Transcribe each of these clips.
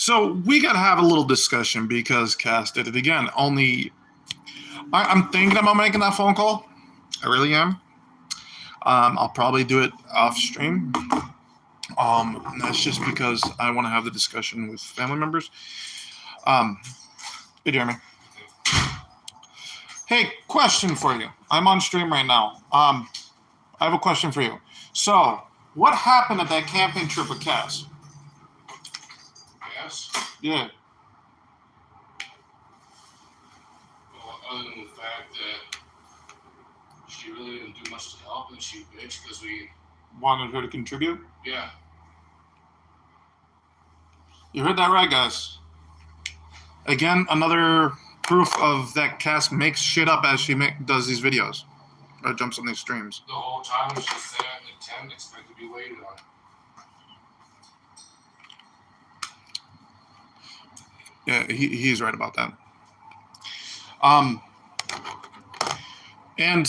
So we got to have a little discussion because Cass did it again. I'm thinking about making that phone call. I really am. I'll probably do it off stream. And that's just because I want to have the discussion with family members. Hey, Jeremy. Hey, question for you. I'm on stream right now. I have a question for you. So, what happened at that camping trip with Cass? Yes. Yeah. Well, other than the fact that she really didn't do much to help, and she bitched because we Wanted her to contribute? Yeah. You heard that right, guys. Again, another proof of that Cass makes shit up as she does these videos. Or jumps on these streams. The whole time she's there at the tent, expect to be waited on. Yeah, he's right about that. And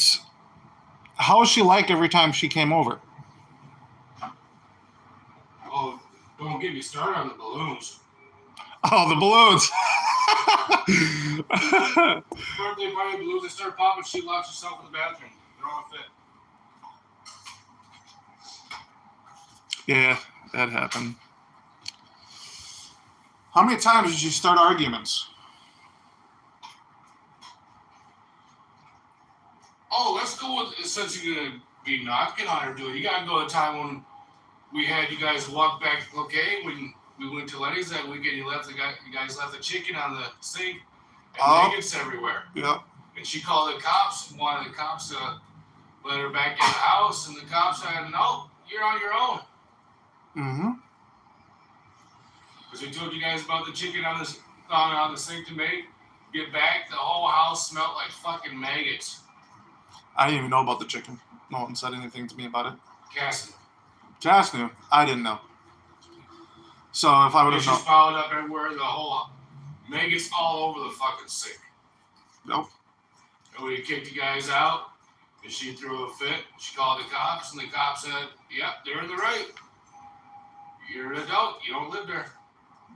how was she like every time she came over? Oh, don't get me started on the balloons. Oh, the balloons. Birthday party balloons, they start popping, she locks herself in the bathroom. They're all fit. Yeah, that happened. How many times did you start arguments? Oh, let's go with, since you're going to be knocking on her, dude, you got to go to a time when we had you guys walk back, okay, when we went to Lenny's that weekend, you guys left the chicken on the sink and nuggets everywhere. Yep. And she called the cops, wanted the cops to let her back in the house, and the cops said, no, you're on your own. Mm-hmm. Because we told you guys about the chicken on the sink to make. Get back, the whole house smelled like fucking maggots. I didn't even know about the chicken. No one said anything to me about it. Cass knew. I didn't know. So if I would have known. She's piled up everywhere, the whole maggots all over the fucking sink. Nope. And we kicked you guys out, and she threw a fit. She called the cops, and the cops said, yep, they're in the right. You're an adult. You don't live there.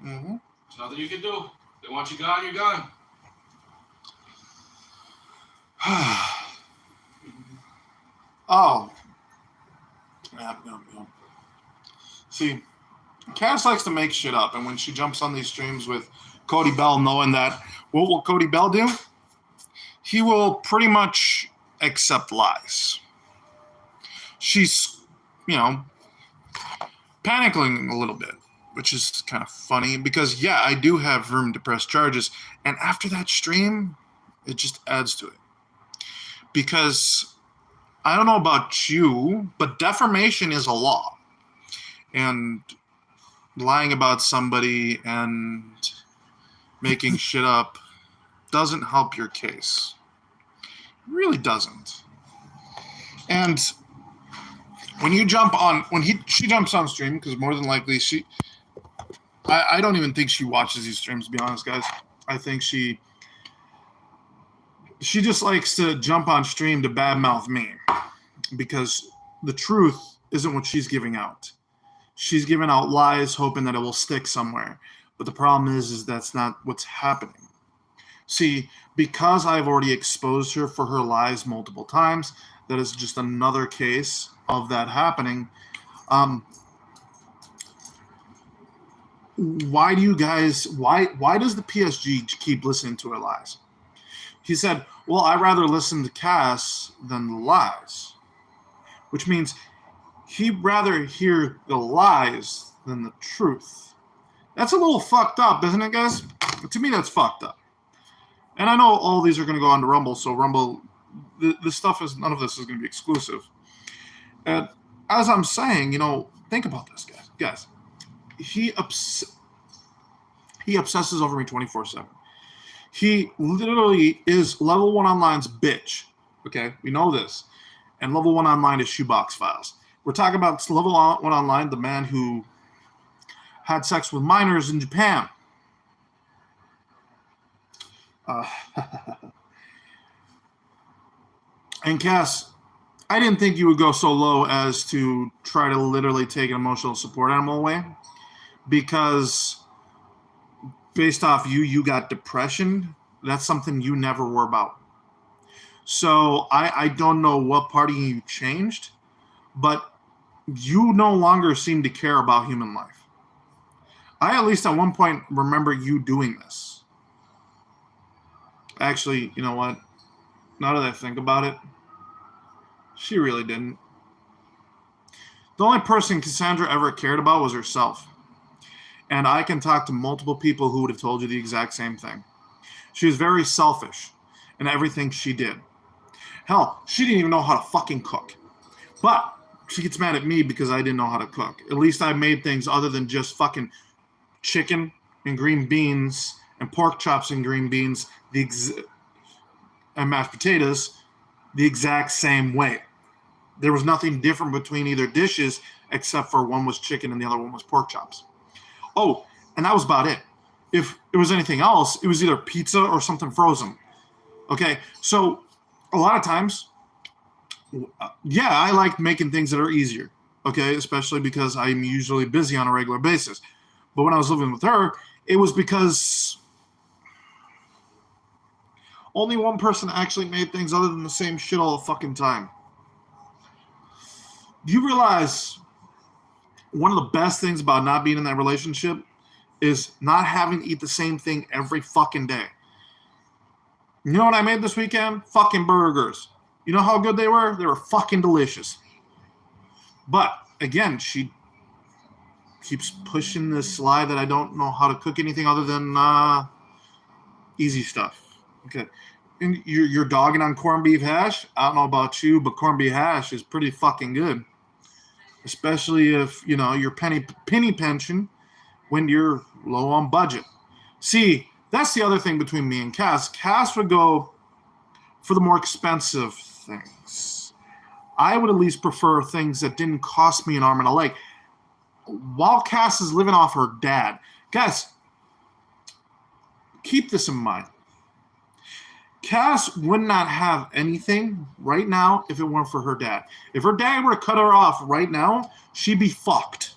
Mm-hmm. There's nothing you can do. They want you gone, you're gone. Oh. Yeah. See, Cass likes to make shit up, and when she jumps on these streams with Cody Bell, knowing that, what will Cody Bell do? He will pretty much accept lies. She's, panicking a little bit, which is kind of funny because, yeah, I do have room to press charges, and after that stream, it just adds to it. Because I don't know about you, but defamation is a law. And lying about somebody and making shit up doesn't help your case. It really doesn't. And when you jump on, she jumps on stream, because more than likely I don't even think she watches these streams, to be honest, guys. I think she just likes to jump on stream to badmouth me, because the truth isn't what she's giving out. She's giving out lies, hoping that it will stick somewhere. But the problem is that's not what's happening. See, because I've already exposed her for her lies multiple times, that is just another case of that happening. Why do you guys, why does the PSG keep listening to her lies? He said, well, I'd rather listen to Cass than the lies. Which means he'd rather hear the lies than the truth. That's a little fucked up, isn't it, guys? To me, that's fucked up. And I know all these are going to go on to Rumble, so Rumble, this stuff is, none of this is going to be exclusive. And as I'm saying, think about this, guys. Guys, he obsesses over me 24/7. He literally is level 1 online's bitch. Okay, we know this. And level 1 online is Shoebox Files. We're talking about level 1 online, the man who had sex with minors in Japan. And Cass, I didn't think you would go so low as to try to literally take an emotional support animal away, because based off you got depression. That's something you never were about. So I don't know what part of you changed, but you no longer seem to care about human life. I at least at one point remember you doing this. Actually, you know what? Now that I think about it, she really didn't. The only person Cassandra ever cared about was herself. And I can talk to multiple people who would have told you the exact same thing. She was very selfish in everything she did. Hell, she didn't even know how to fucking cook. But she gets mad at me because I didn't know how to cook. At least I made things other than just fucking chicken and green beans and pork chops and green beans and mashed potatoes the exact same way. There was nothing different between either dishes except for one was chicken and the other one was pork chops. Oh, and that was about it. If it was anything else, it was either pizza or something frozen. Okay, so a lot of times, yeah, I like making things that are easier. Okay, especially because I'm usually busy on a regular basis. But when I was living with her, it was because only one person actually made things other than the same shit all the fucking time. Do you realize one of the best things about not being in that relationship is not having to eat the same thing every fucking day? You know what I made this weekend? Fucking burgers. You know how good they were? They were fucking delicious. But, again, she keeps pushing this lie that I don't know how to cook anything other than easy stuff. Okay. And you're dogging on corned beef hash? I don't know about you, but corned beef hash is pretty fucking good. Especially if, you know, you're penny pension when you're low on budget. See, that's the other thing between me and Cass. Cass would go for the more expensive things. I would at least prefer things that didn't cost me an arm and a leg. While Cass is living off her dad. Guys, keep this in mind. Cass would not have anything right now if it weren't for her dad. If her dad were to cut her off right now, she'd be fucked.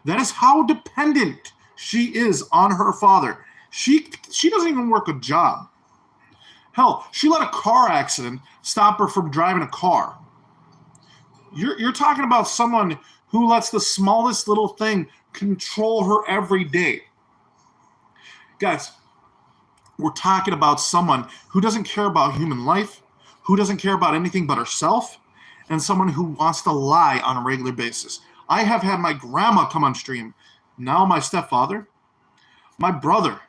That is how dependent she is on her father. She doesn't even work a job. Hell, she let a car accident stop her from driving a car. You're talking about someone who lets the smallest little thing control her every day. Guys, we're talking about someone who doesn't care about human life, who doesn't care about anything but herself, and someone who wants to lie on a regular basis. I have had my grandma come on stream. Now my stepfather, my brother,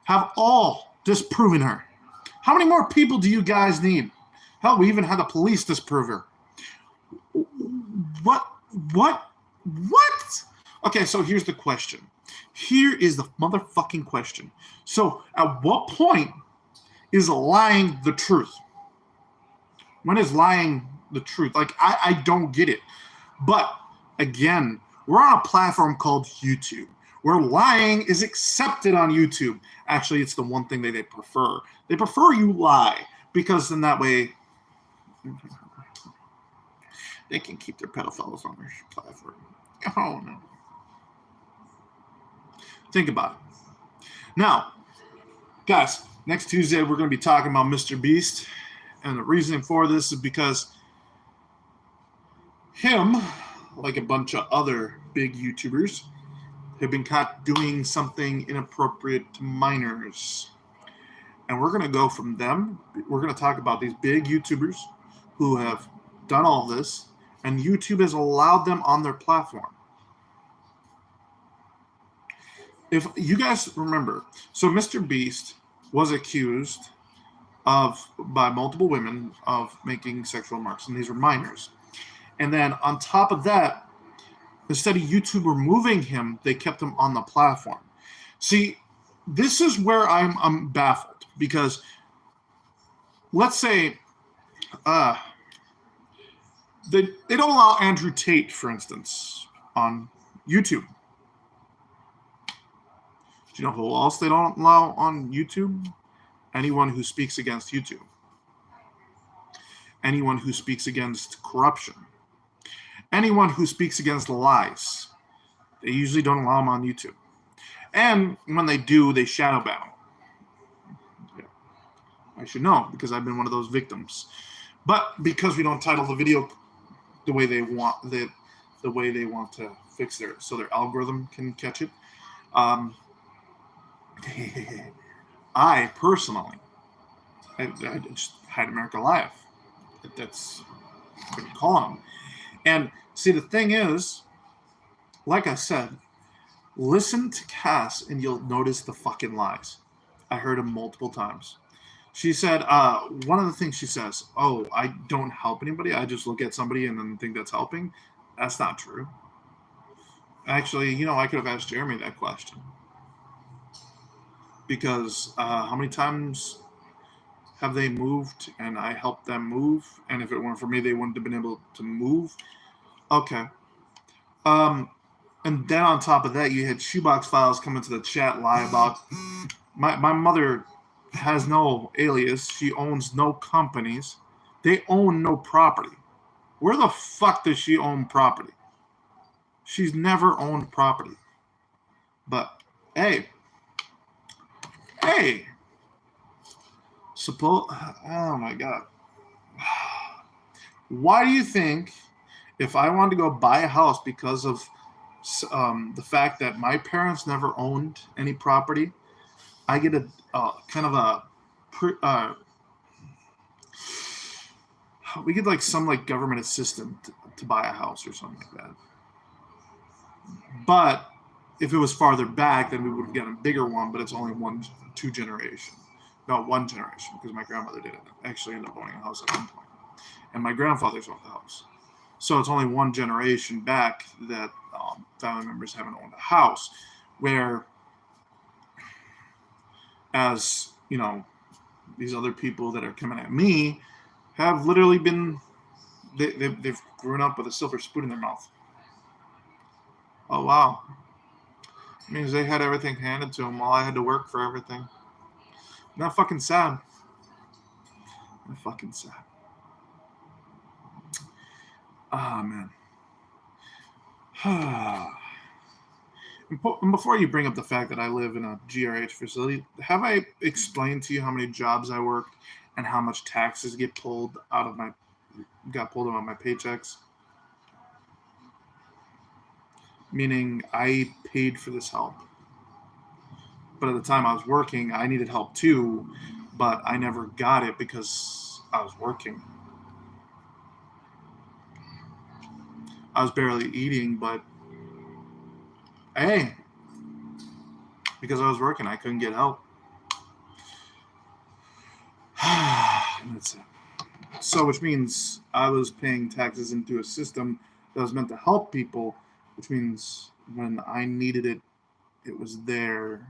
have all disproven her. How many more people do you guys need? Hell, we even had the police disprove her. What? Okay, so here's the question. Here is the motherfucking question. So, at what point is lying the truth? When is lying the truth? Like, I don't get it. But, again, we're on a platform called YouTube, where lying is accepted on YouTube. Actually, it's the one thing that they prefer. They prefer you lie, because then that way they can keep their pedophiles on their platform. Oh, no. Think about it. Now, guys, next Tuesday we're going to be talking about Mr. Beast. And the reason for this is because him, like a bunch of other big YouTubers, have been caught doing something inappropriate to minors. And we're going to go from them. We're going to talk about these big YouTubers who have done all this, and YouTube has allowed them on their platform. If you guys remember, so Mr. Beast was accused by multiple women of making sexual remarks, and these were minors. And then on top of that, instead of YouTube removing him, they kept him on the platform. See, this is where I'm baffled, because let's say they don't allow Andrew Tate, for instance, on YouTube. Do you know who else they don't allow on YouTube? Anyone who speaks against YouTube. Anyone who speaks against corruption. Anyone who speaks against lies. They usually don't allow them on YouTube. And when they do, they shadow ban. Yeah. I should know because I've been one of those victims. But because we don't title the video the way they want the way they want to fix their so their algorithm can catch it. I personally, I just Hyatt America Live. That's what I'm calling them. And see, the thing is, like I said, listen to Cass and you'll notice the fucking lies. I heard them multiple times. She said, one of the things she says, oh, I don't help anybody. I just look at somebody and then think that's helping. That's not true. Actually, I could have asked Jeremy that question. Because how many times have they moved and I helped them move? And if it weren't for me, they wouldn't have been able to move. Okay. And then on top of that, you had Shoebox Files come into the chat lie about my mother has no alias. She owns no companies. They own no property. Where the fuck does she own property? She's never owned property. But hey, oh my God. Why do you think if I wanted to go buy a house because of the fact that my parents never owned any property, I get a kind of a we get like some like government assistance to buy a house or something like that. But if it was farther back, then we would have gotten a bigger one. But it's only one generation, because my grandmother didn't actually end up owning a house at one point, and my grandfather's owned the house. So it's only one generation back that family members haven't owned a house. Where, as you know, these other people that are coming at me have literally been, they've grown up with a silver spoon in their mouth. Oh, wow. It means they had everything handed to them while I had to work for everything. Not fucking sad. Not fucking sad. Ah, man. And before you bring up the fact that I live in a GRH facility, have I explained to you how many jobs I worked and how much taxes got pulled out of my paychecks? Meaning I paid for this help. But at the time I was working, I needed help too, but I never got it because I was working. I was barely eating, but hey, because I was working, I couldn't get help. That's it. So, which means I was paying taxes into a system that was meant to help people, which means when I needed it, it was there.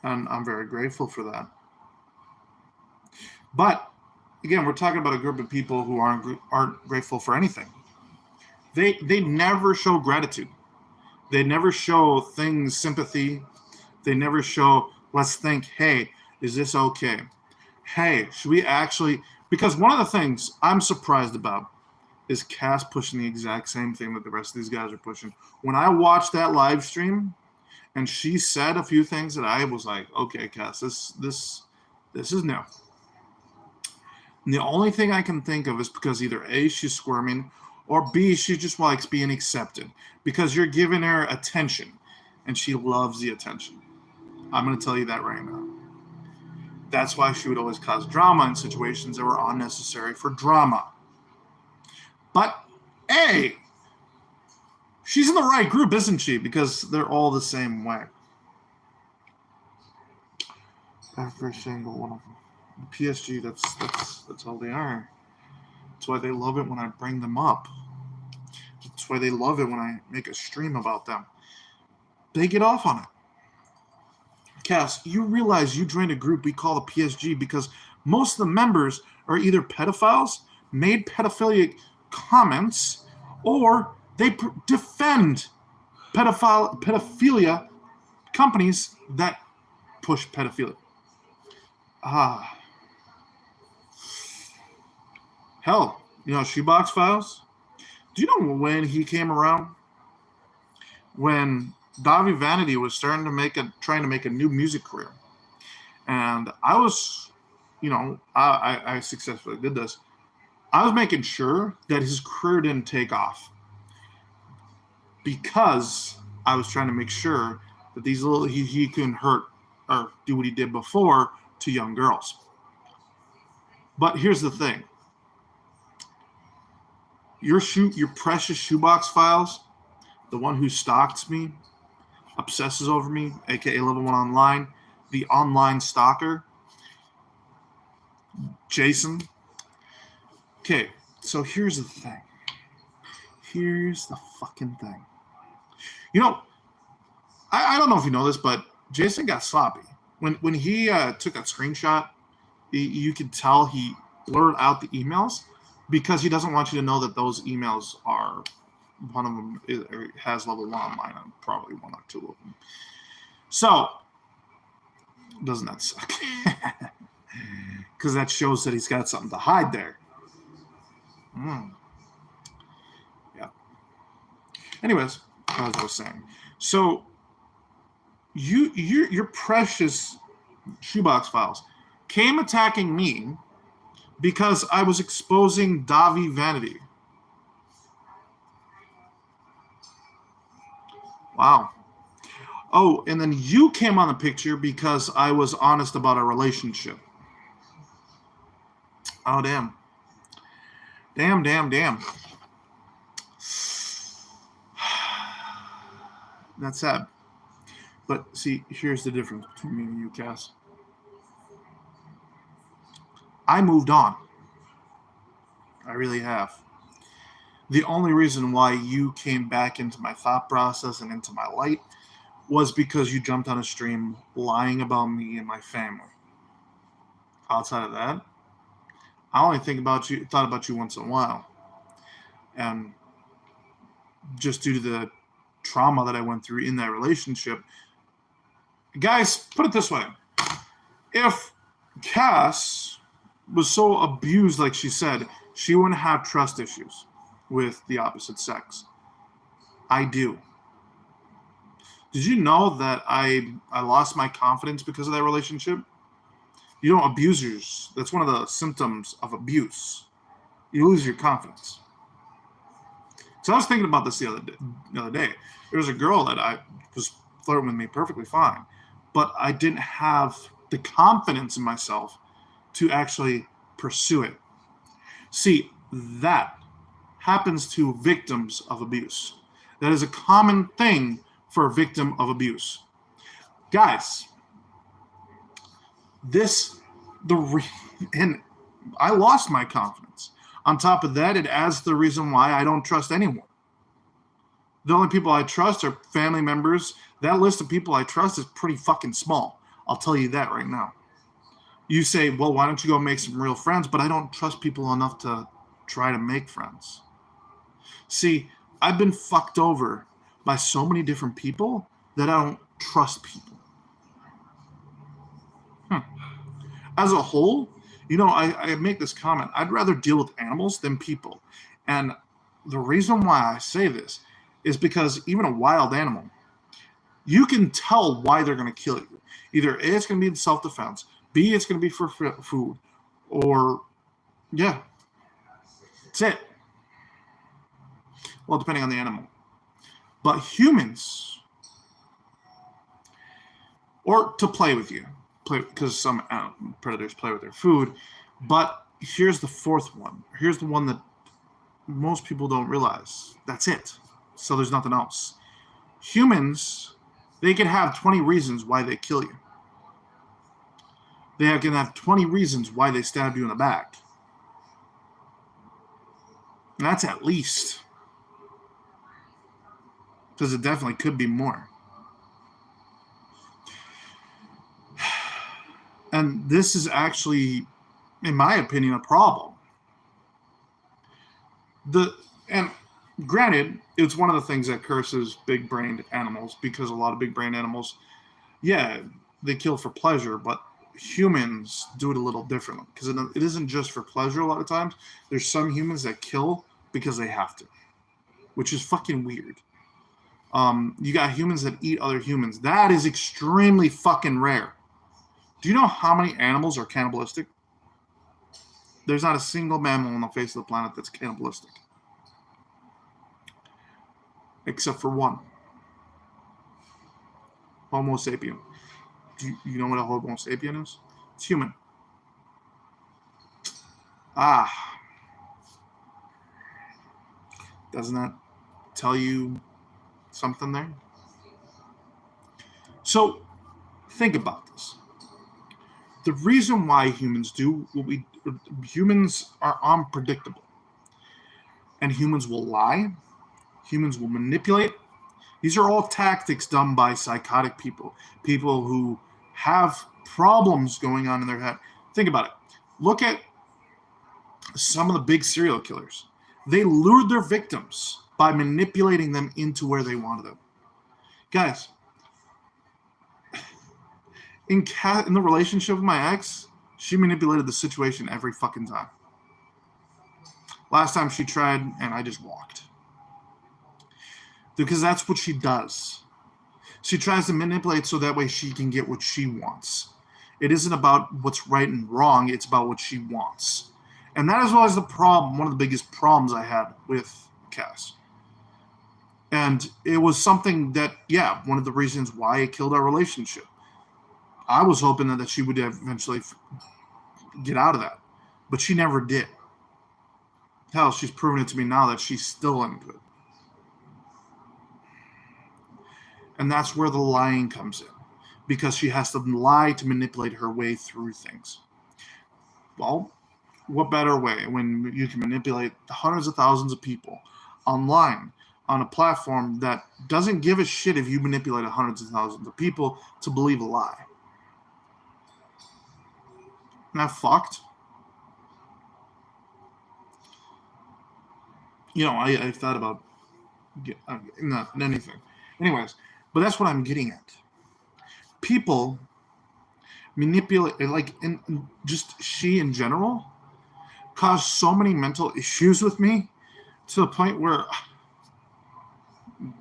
And I'm very grateful for that. But again, we're talking about a group of people who aren't grateful for anything. They never show gratitude. They never show things sympathy. They never show, let's think, hey, is this okay? Hey, should we actually, because one of the things I'm surprised about is Cass pushing the exact same thing that the rest of these guys are pushing. When I watched that live stream and she said a few things that I was like, okay, Cass, this is new. And the only thing I can think of is because either A, she's squirming, or B, she just likes being accepted. Because you're giving her attention, and she loves the attention. I'm going to tell you that right now. That's why she would always cause drama in situations that were unnecessary for drama. But, hey, she's in the right group, isn't she? Because they're all the same way. Every single one of them. PSG, that's all they are. That's why they love it when I bring them up. That's why they love it when I make a stream about them. They get off on it. Cass, you realize you joined a group we call the PSG because most of the members are either pedophiles, made pedophilic comments, or they defend pedophilia companies that push pedophilia. Hell, Shoebox Files? Do you know when he came around? when Davi Vanity was trying to make a new music career, and I was, I successfully did this. I was making sure that his career didn't take off because I was trying to make sure that he couldn't hurt or do what he did before to young girls. But here's the thing: your precious shoebox files, the one who stalks me, obsesses over me, aka Level 1 Online, the online stalker, Jason. Okay, so here's the thing. Here's the fucking thing. I don't know if you know this, but Jason got sloppy. When he took that screenshot, you could tell he blurred out the emails because he doesn't want you to know that those emails are, one of them has Level 1 Online and probably one or two of them. So, doesn't that suck? Because that shows that he's got something to hide there. Yeah. Anyways, as I was saying, so your precious shoebox files came attacking me because I was exposing Davi Vanity. Wow. Oh, and then you came on the picture because I was honest about our relationship. Oh, damn. Damn. That's sad. But see, here's the difference between me and you, Cass. I moved on. I really have. The only reason why you came back into my thought process and into my light was because you jumped on a stream lying about me and my family. Outside of that, I only thought about you once in a while. And just due to the trauma that I went through in that relationship, guys, put it this way. If Cass was so abused, like she said, she wouldn't have trust issues with the opposite sex. I do. Did you know that I lost my confidence because of that relationship? Abusers, that's one of the symptoms of abuse. You lose your confidence. So I was thinking about this the other day. There was a girl that I was flirting with me perfectly fine, but I didn't have the confidence in myself to actually pursue it. See, that happens to victims of abuse. That is a common thing for a victim of abuse. Guys, and I lost my confidence. On top of that, it adds the reason why I don't trust anyone. The only people I trust are family members. That list of people I trust is pretty fucking small. I'll tell you that right now. You say, well, why don't you go make some real friends? But I don't trust people enough to try to make friends. See, I've been fucked over by so many different people that I don't trust people. As a whole, I make this comment. I'd rather deal with animals than people. And the reason why I say this is because even a wild animal, you can tell why they're going to kill you. Either A, it's going to be in self-defense, B, it's going to be for food, or, yeah, that's it. Well, depending on the animal. But humans, or to play with you, because some predators play with their food. But here's the fourth one. Here's the one that most people don't realize. That's it. So there's nothing else. Humans, they can have 20 reasons why they kill you. They can have 20 reasons why they stab you in the back. And that's at least. Because it definitely could be more. And this is in my opinion, a problem. And granted, it's one of the things that curses big-brained animals, because a lot of big-brained animals, yeah, they kill for pleasure, but humans do it a little differently, because it isn't just for pleasure a lot of times. There's some humans that kill because they have to, which is fucking weird. You got humans that eat other humans. That is extremely fucking rare. Do you know how many animals are cannibalistic? There's not a single mammal on the face of the planet that's cannibalistic. Except for one. Homo sapien. Do you know what a Homo sapien is? It's human. Ah. Doesn't that tell you something there? So, think about this. The reason why humans do what humans are unpredictable. And humans will lie. Humans will manipulate. These are all tactics done by psychotic people. People who have problems going on in their head. Think about it. Look at some of the big serial killers. They lured their victims by manipulating them into where they wanted them. Guys, in the relationship with my ex, she manipulated the situation every fucking time. Last time she tried, and I just walked. Because that's what she does. She tries to manipulate so that way she can get what she wants. It isn't about what's right and wrong, it's about what she wants. And that is always the problem, one of the biggest problems I had with Cass. And it was something that, yeah, one of the reasons why it killed our relationship. I was hoping that she would eventually get out of that. But she never did. Hell, she's proven it to me now that she's still into it. And that's where the lying comes in. Because she has to lie to manipulate her way through things. Well, what better way when you can manipulate hundreds of thousands of people online on a platform that doesn't give a shit if you manipulate hundreds of thousands of people to believe a lie? Isn't that fucked? You know, I thought about not anything. Anyways, but that's what I'm getting at. People manipulate, like, just she in general, caused so many mental issues with me to the point where,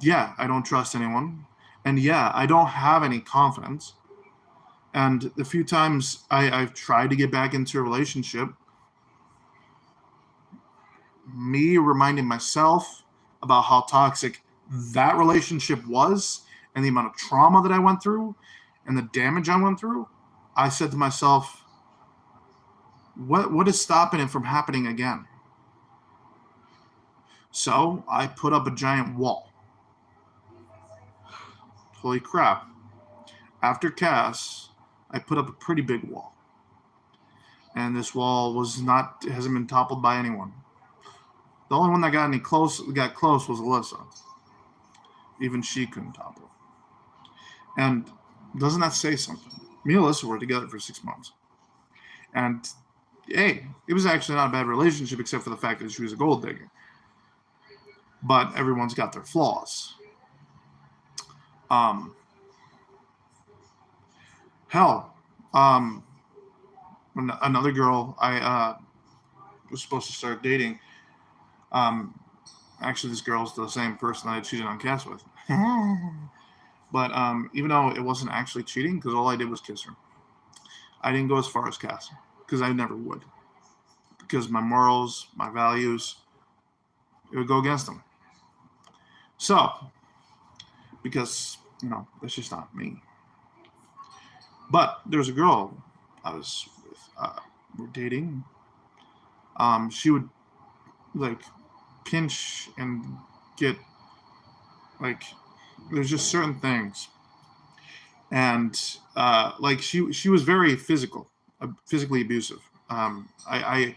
yeah, I don't trust anyone. And yeah, I don't have any confidence. And the few times I've tried to get back into a relationship, me reminding myself about how toxic that relationship was and the amount of trauma that I went through and the damage I went through, I said to myself, what is stopping it from happening again? So I put up a giant wall. Holy crap. After Cass, I put up a pretty big wall. And this wall hasn't been toppled by anyone. The only one that got close was Alyssa. Even she couldn't topple. And doesn't that say something? Me and Alyssa were together for 6 months. And hey, it was actually not a bad relationship except for the fact that she was a gold digger. But everyone's got their flaws. Another girl I was supposed to start dating. Actually, this girl's the same person that I cheated on Cass with. But even though it wasn't actually cheating, because all I did was kiss her, I didn't go as far as Cass, because I never would. Because my morals, my values, it would go against them. So, because, that's just not me. But there's a girl I was with, we're dating. She would, pinch and get, there's just certain things. And, she was very physically abusive. I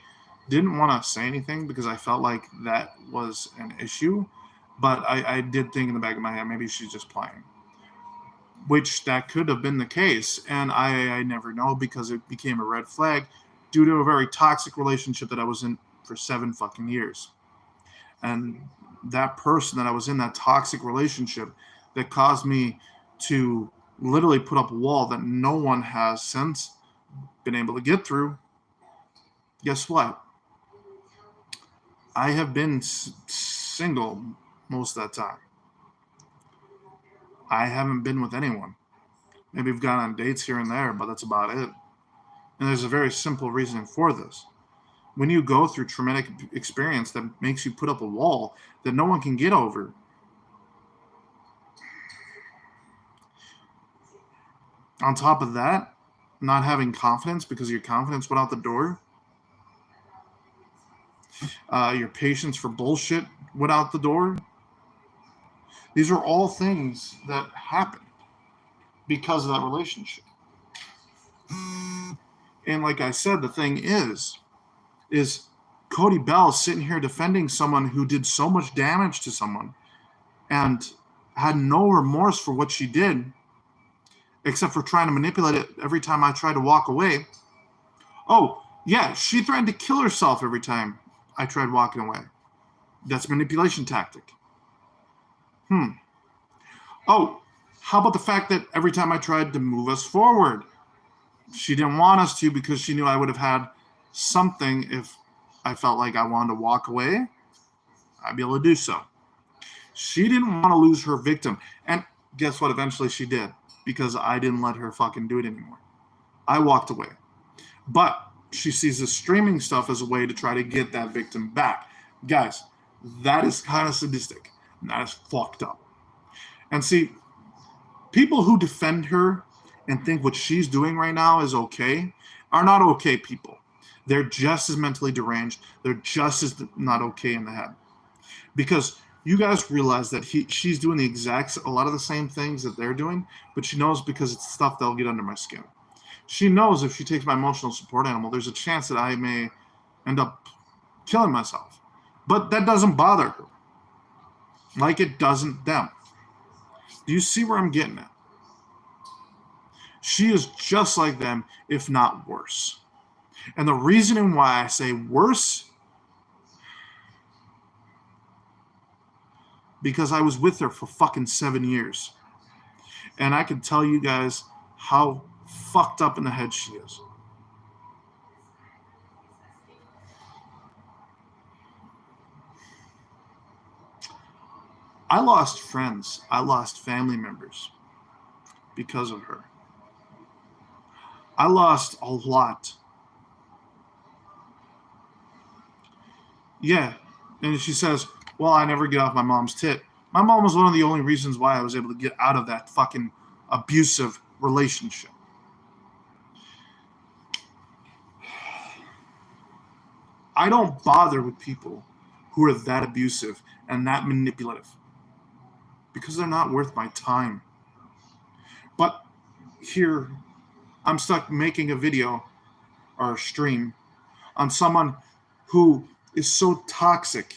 didn't want to say anything because I felt like that was an issue. But I did think in the back of my head, maybe she's just playing. Which that could have been the case. And I never know because it became a red flag due to a very toxic relationship that I was in for 7 fucking years. And that person that I was in that toxic relationship that caused me to literally put up a wall that no one has since been able to get through. Guess what? I have been single most of that time. I haven't been with anyone. Maybe we've gone on dates here and there, but that's about it. And there's a very simple reason for this. When you go through traumatic experience that makes you put up a wall that no one can get over, on top of that, not having confidence because your confidence went out the door, your patience for bullshit went out the door. These are all things that happen because of that relationship. And like I said, the thing is Cody Bell sitting here defending someone who did so much damage to someone and had no remorse for what she did, except for trying to manipulate it every time I tried to walk away. Oh, yeah, she threatened to kill herself every time I tried walking away. That's manipulation tactic. Oh, how about the fact that every time I tried to move us forward, she didn't want us to because she knew I would have had something if I felt like I wanted to walk away. I'd be able to do so. She didn't want to lose her victim. And guess what? Eventually she did, because I didn't let her fucking do it anymore. I walked away. But she sees the streaming stuff as a way to try to get that victim back. Guys, that is kind of sadistic. And that is fucked up. And see, people who defend her and think what she's doing right now is okay are not okay people. They're just as mentally deranged. They're just as not okay in the head. Because you guys realize that she's doing a lot of the same things that they're doing, but she knows because it's stuff that'll get under my skin. She knows if she takes my emotional support animal, there's a chance that I may end up killing myself. But that doesn't bother her. Like it doesn't them. Do you see where I'm getting at? She is just like them, if not worse. And the reasoning why I say worse, because I was with her for fucking 7 years. And I can tell you guys how fucked up in the head she is. I lost friends. I lost family members because of her. I lost a lot. Yeah. And she says, well, I never get off my mom's tit. My mom was one of the only reasons why I was able to get out of that fucking abusive relationship. I don't bother with people who are that abusive and that manipulative because they're not worth my time. But here, I'm stuck making a video or a stream on someone who is so toxic,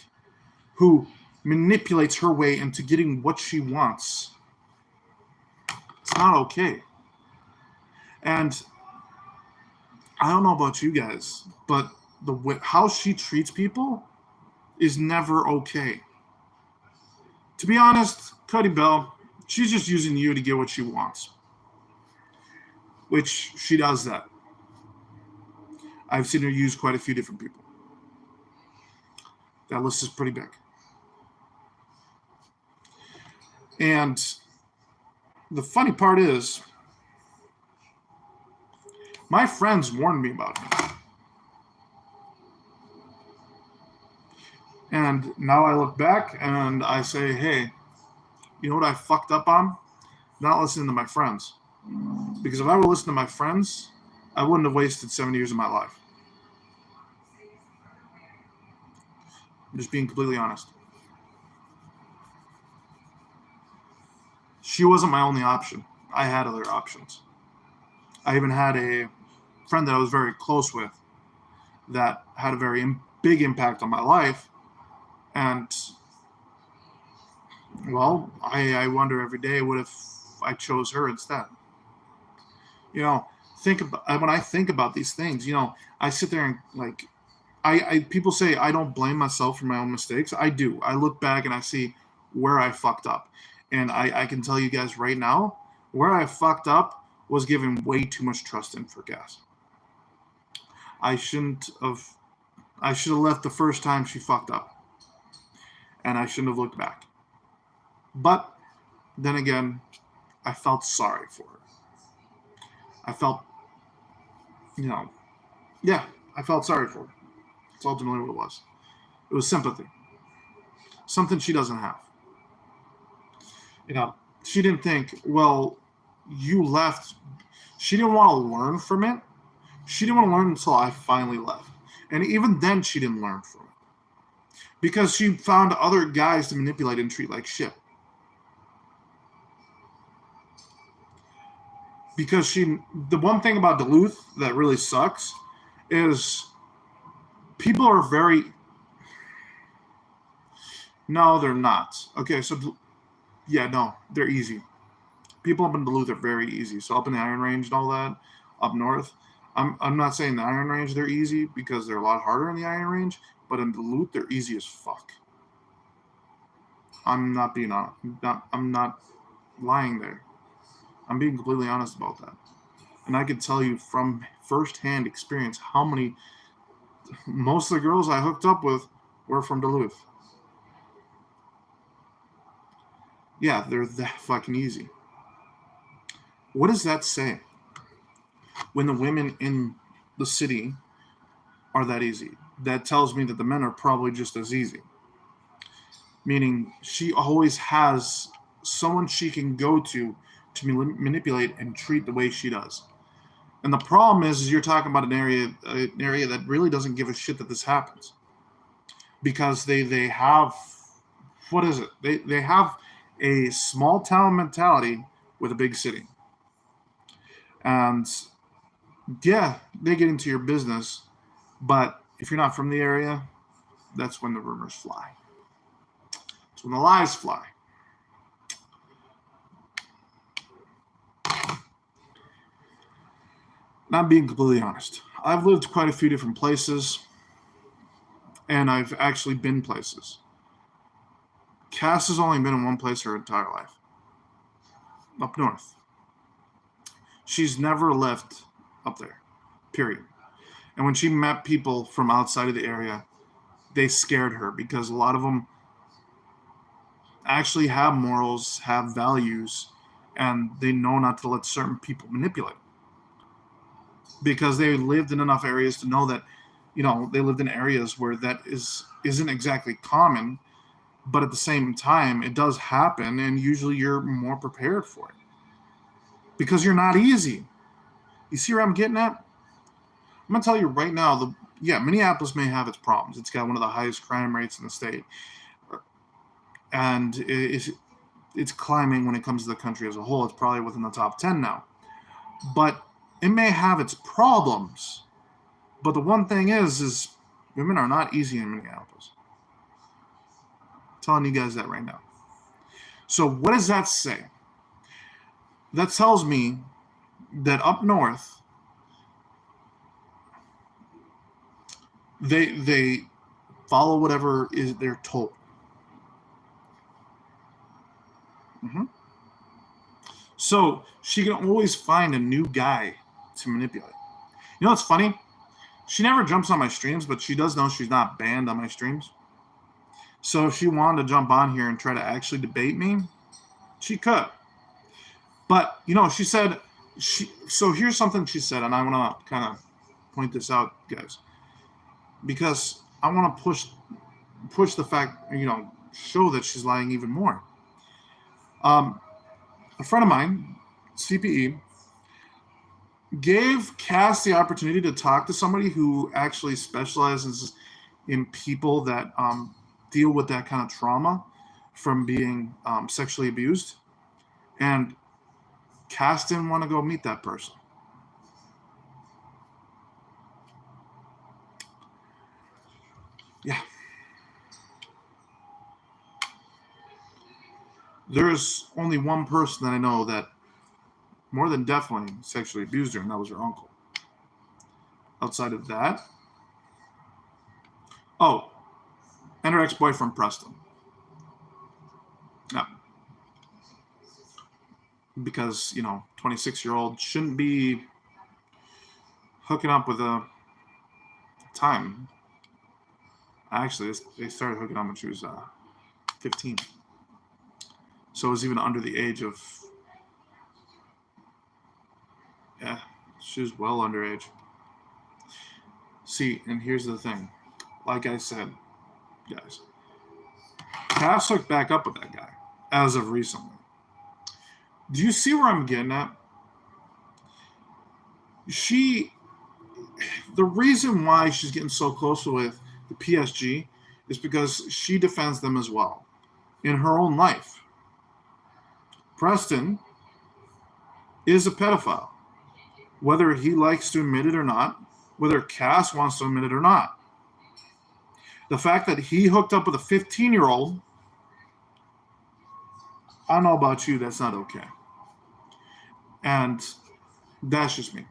who manipulates her way into getting what she wants. It's not okay. And I don't know about you guys, but how she treats people is never okay. To be honest, Cody Bell, she's just using you to get what she wants. Which she does that. I've seen her use quite a few different people. That list is pretty big. And the funny part is, my friends warned me about him. And now I look back and I say, hey, you know what I fucked up on? Not listening to my friends. Because if I would listen to my friends, I wouldn't have wasted 7 years of my life. I'm just being completely honest. She wasn't my only option. I had other options. I even had a friend that I was very close with that had a very big impact on my life. And, well, I wonder every day, what if I chose her instead? You know, when I think about these things, you know, I sit there and like, people say I don't blame myself for my own mistakes. I do. I look back and I see where I fucked up. And I can tell you guys right now, where I fucked up was giving way too much trust in for gas. I should have left the first time she fucked up. And I shouldn't have looked back. But then again, I felt sorry for her. I felt, you know, yeah, I felt sorry for her. That's ultimately what it was. It was sympathy. Something she doesn't have. You know, she didn't think, well, you left. She didn't want to learn from it. She didn't want to learn until I finally left. And even then, she didn't learn from it. Because she found other guys to manipulate and treat like shit. Because the one thing about Duluth that really sucks is people are very, no, they're not. Okay, so, yeah, no, they're easy. People up in Duluth are very easy. So up in the Iron Range and all that, up north, I'm not saying the Iron Range they're easy because they're a lot harder in the Iron Range, but in Duluth they're easy as fuck. I'm not being honest. I'm not lying there. I'm being completely honest about that. And I can tell you from firsthand experience how many, most of the girls I hooked up with were from Duluth. Yeah, they're that fucking easy. What does that say? When the women in the city are that easy, that tells me that the men are probably just as easy. Meaning she always has someone she can go to manipulate and treat the way she does. And the problem is you're talking about an area that really doesn't give a shit that this happens, because they have, what is it? They have a small town mentality with a big city, and yeah, they get into your business, but if you're not from the area, that's when the rumors fly. That's when the lies fly. Not being completely honest, I've lived quite a few different places, and I've actually been places. Cass has only been in one place her entire life, up north. She's never left up there, period. And when she met people from outside of the area, they scared her because a lot of them actually have morals, have values, and they know not to let certain people manipulate. Because they lived in enough areas to know that, they lived in areas where that isn't exactly common, but at the same time, it does happen, and usually you're more prepared for it. Because you're not easy. You see where I'm getting at? I'm going to tell you right now, Minneapolis may have its problems. It's got one of the highest crime rates in the state. And it's climbing when it comes to the country as a whole. It's probably within the top 10 now. But it may have its problems. But the one thing is women are not easy in Minneapolis. I'm telling you guys that right now. So what does that say? That tells me that up north, they follow whatever is they're told. Mm-hmm. So she can always find a new guy to manipulate. You know what's funny? She never jumps on my streams, but she does know she's not banned on my streams. So if she wanted to jump on here and try to actually debate me, she could. But, she said, so here's something she said, and I want to kind of point this out, guys. Because I want to push the fact, show that she's lying even more. A friend of mine, CPE, gave Cass the opportunity to talk to somebody who actually specializes in people that deal with that kind of trauma from being sexually abused. And Cass didn't want to go meet that person. Yeah. There's only one person that I know that more than definitely sexually abused her, and that was her uncle. Outside of that, and her ex-boyfriend, Preston. No. Because, 26-year-old shouldn't be hooking up with a time. Actually, they started hooking up when she was 15. So it was even under the age of Yeah, she was well underage. See, and here's the thing. Like I said, guys, Cass hooked back up with that guy as of recently. Do you see where I'm getting at? She, the reason why she's getting so close with the PSG is because she defends them as well in her own life. Preston is a pedophile, whether he likes to admit it or not, whether Cass wants to admit it or not. The fact that he hooked up with a 15-year-old, I don't know about you, that's not okay. And that's just me.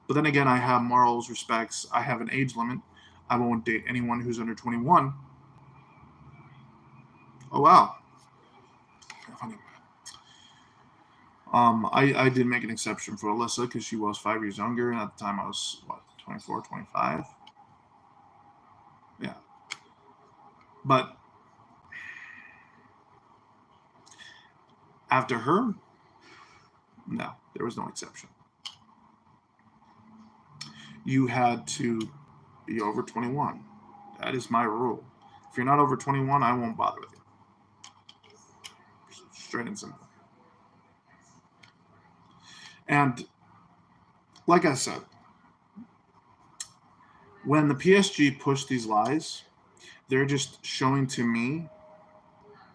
But then again, I have morals, respects, I have an age limit. I won't date anyone who's under 21. Oh, wow. Funny. I did make an exception for Alyssa because she was 5 years younger, and at the time I was, 24, 25? Yeah. But after her, no, there was no exception. You had to be over 21. That is my rule. If you're not over 21, I won't bother with you. Straight and simple. And like I said, when the PSG push these lies, they're just showing to me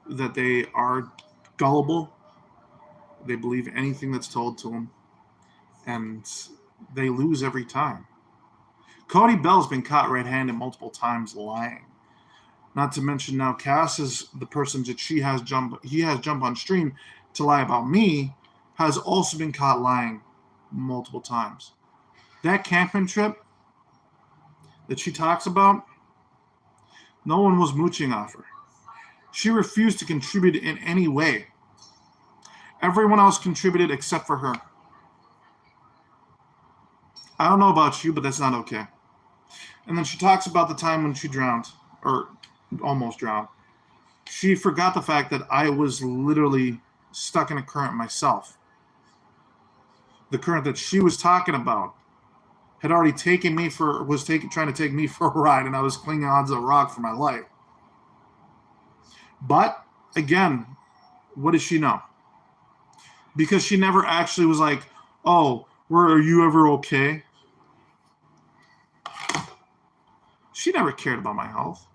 that they are gullible. They believe anything that's told to them, and they lose every time. Cody Bell's been caught red-handed multiple times lying. Not to mention now Cass is the person that he has jump on stream to lie about me, has also been caught lying multiple times. That camping trip that she talks about, no one was mooching off her. She refused to contribute in any way. Everyone else contributed except for her. I don't know about you, but that's not okay. And then she talks about the time when she drowned, or almost drowned. She forgot the fact that I was literally stuck in a current myself. The current that she was talking about had already taken me trying to take me for a ride, and I was clinging onto a rock for my life. But again, what does she know? Because she never actually was like, "Oh, are you ever okay?" She never cared about my health.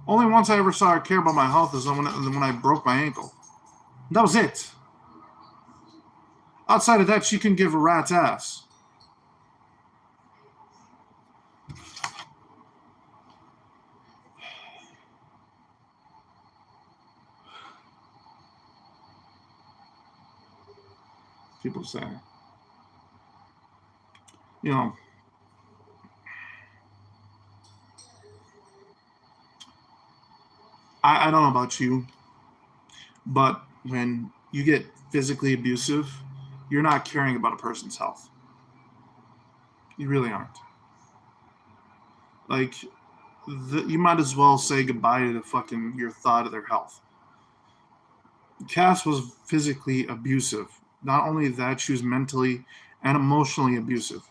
Only once I ever saw her care about my health is when I broke my ankle. That was it. Outside of that, she couldn't give a rat's ass. People say, I don't know about you, but when you get physically abusive, you're not caring about a person's health. You really aren't. Like, you might as well say goodbye to your thought of their health. Cass was physically abusive. Not only that, she was mentally and emotionally abusive.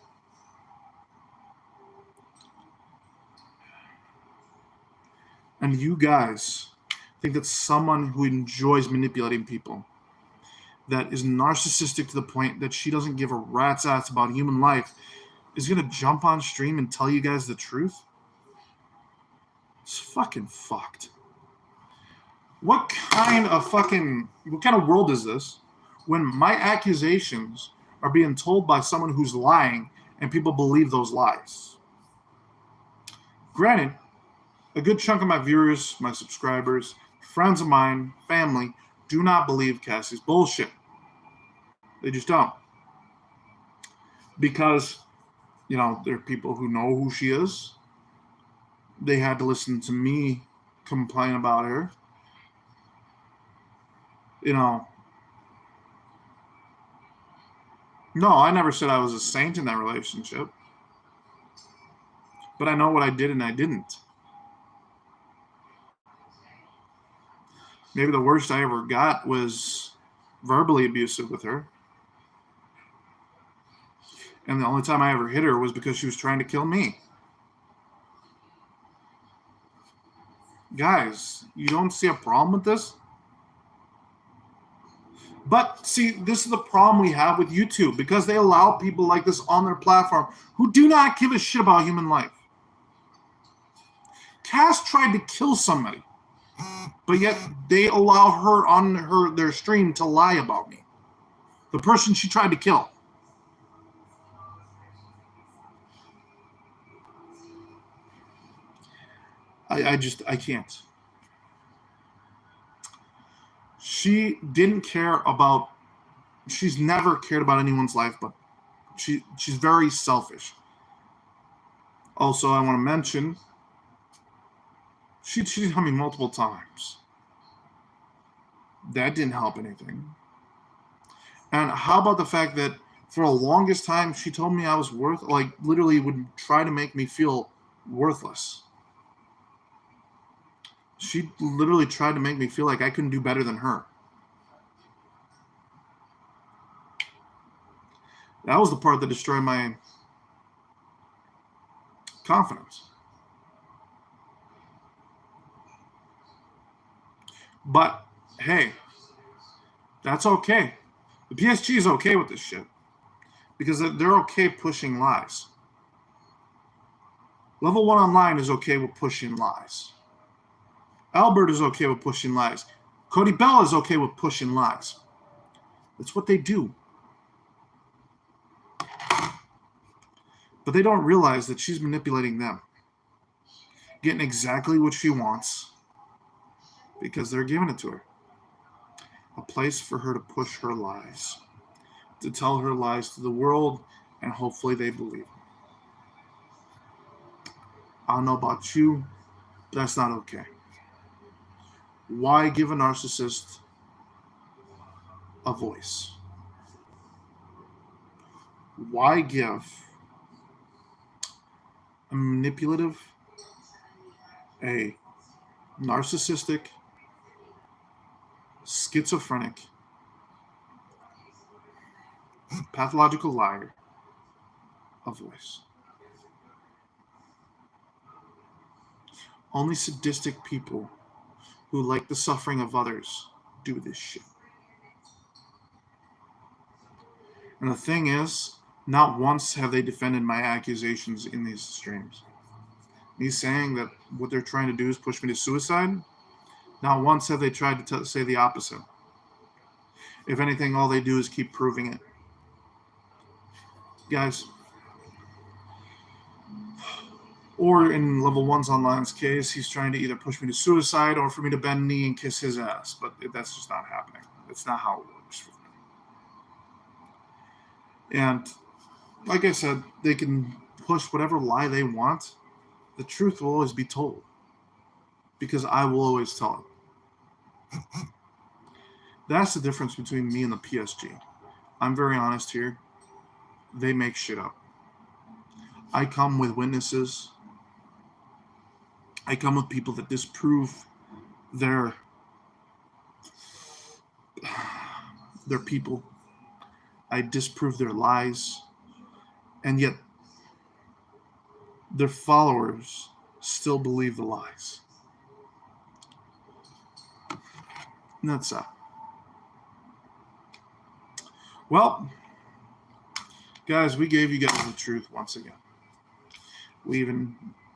And you guys think that someone who enjoys manipulating people, that is narcissistic to the point that she doesn't give a rat's ass about human life, is going to jump on stream and tell you guys the truth? It's fucking fucked. What kind of world is this when my accusations are being told by someone who's lying and people believe those lies? Granted, a good chunk of my viewers, my subscribers, friends of mine, family, do not believe Cassie's bullshit. They just don't. Because, there are people who know who she is. They had to listen to me complain about her. No, I never said I was a saint in that relationship. But I know what I did and I didn't. Maybe the worst I ever got was verbally abusive with her. And the only time I ever hit her was because she was trying to kill me. Guys, you don't see a problem with this? But see, this is the problem we have with YouTube, because they allow people like this on their platform who do not give a shit about human life. Cass tried to kill somebody, but yet they allow her on their stream to lie about me. The person she tried to kill. I can't. She didn't care about, she's never cared about anyone's life, but she's very selfish. Also, I want to mention, she cheated on me multiple times. That didn't help anything. And how about the fact that for the longest time, she told me I was literally would try to make me feel worthless. She literally tried to make me feel like I couldn't do better than her. That was the part that destroyed my confidence. But, hey, that's okay. The PSG is okay with this shit. Because they're okay pushing lies. Level 1 online is okay with pushing lies. Albert is okay with pushing lies. Cody Bell is okay with pushing lies. That's what they do. But they don't realize that she's manipulating them. Getting exactly what she wants. Because they're giving it to her. A place for her to push her lies. To tell her lies to the world, and hopefully they believe them. I don't know about you, but that's not okay. Why give a narcissist a voice? Why give a manipulative, a narcissistic, schizophrenic, pathological liar a voice? Only sadistic people who like the suffering of others do this shit. And the thing is, not once have they defended my accusations in these streams. Me saying that what they're trying to do is push me to suicide, not once have they tried to say the opposite. If anything, all they do is keep proving it. Guys, or in Level 1's online's case, he's trying to either push me to suicide or for me to bend knee and kiss his ass. But that's just not happening. That's not how it works. And like I said, they can push whatever lie they want. The truth will always be told. Because I will always tell it. That's the difference between me and the PSG. I'm very honest here. They make shit up. I come with witnesses. I come with people that disprove their people. I disprove their lies. And yet, their followers still believe the lies. And that's that. Well, guys, we gave you guys the truth once again. We even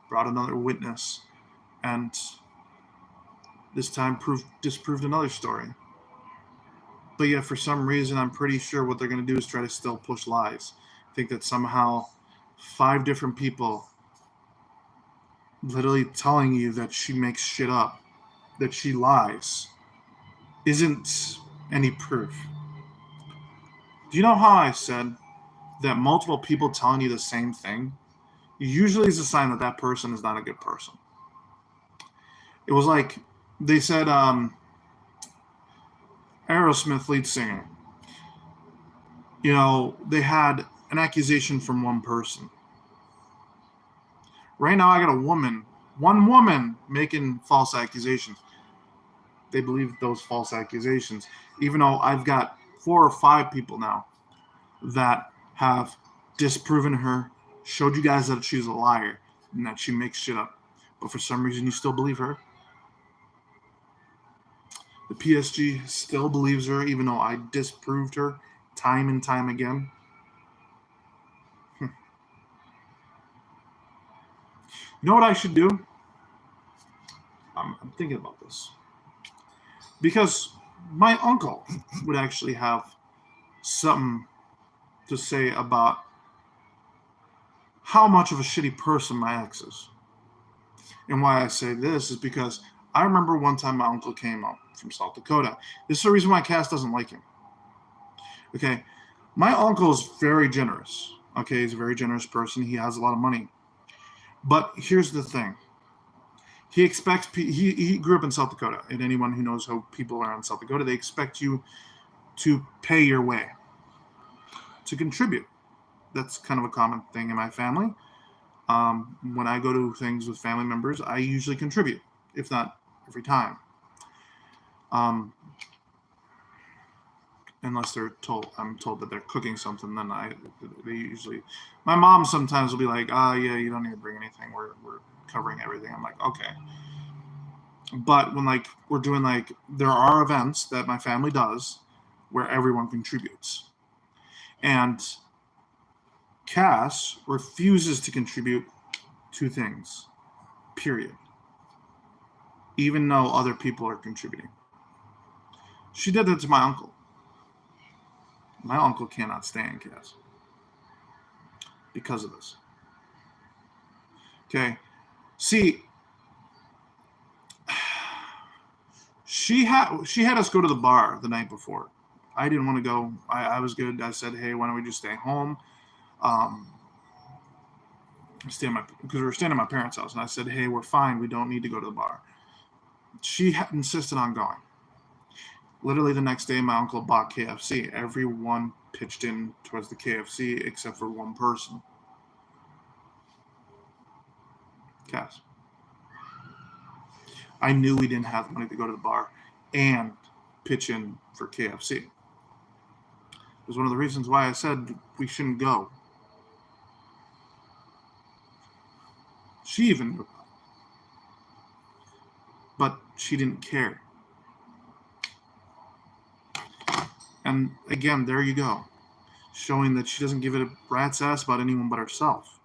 brought another witness, and this time disproved another story. But yet, for some reason, I'm pretty sure what they're going to do is try to still push lies. I think that somehow 5 different people literally telling you that she makes shit up, that she lies, isn't any proof. Do you know how I said that multiple people telling you the same thing usually is a sign that that person is not a good person? It was like they said Aerosmith lead singer, they had an accusation from one person. Right now I got one woman making false accusations. They believe those false accusations, even though I've got 4 or 5 people now that have disproven her, showed you guys that she's a liar and that she makes shit up. But for some reason, you still believe her. The PSG still believes her, even though I disproved her time and time again. You know what I should do? I'm thinking about this. Because my uncle would actually have something to say about how much of a shitty person my ex is. And why I say this is because I remember one time my uncle came up from South Dakota. This is the reason why Cass doesn't like him. Okay, my uncle is very generous. Okay, he's a very generous person. He has a lot of money. But here's the thing. He expects, he grew up in South Dakota, and anyone who knows how people are in South Dakota, they expect you to pay your way, to contribute. That's kind of a common thing in my family. When I go to things with family members, I usually contribute, if not every time. Unless I'm told that they're cooking something, then they usually, my mom sometimes will be like, yeah, you don't need to bring anything. We're covering everything. I'm like, okay. But when we're doing there are events that my family does where everyone contributes. And Cass refuses to contribute to things, period. Even though other people are contributing. She did that to my uncle. My uncle cannot stand Cass because of this. Okay. See, she had us go to the bar the night before. I didn't want to go. I was good. I said, hey, why don't we just stay home? Because we were staying at my parents' house. And I said, hey, we're fine. We don't need to go to the bar. She insisted on going. Literally the next day, my uncle bought KFC. Everyone pitched in towards the KFC except for one person. Cass. I knew we didn't have money to go to the bar and pitch in for KFC. It was one of the reasons why I said we shouldn't go. She even knew. But she didn't care. And again, there you go. Showing that she doesn't give it a rat's ass about anyone but herself.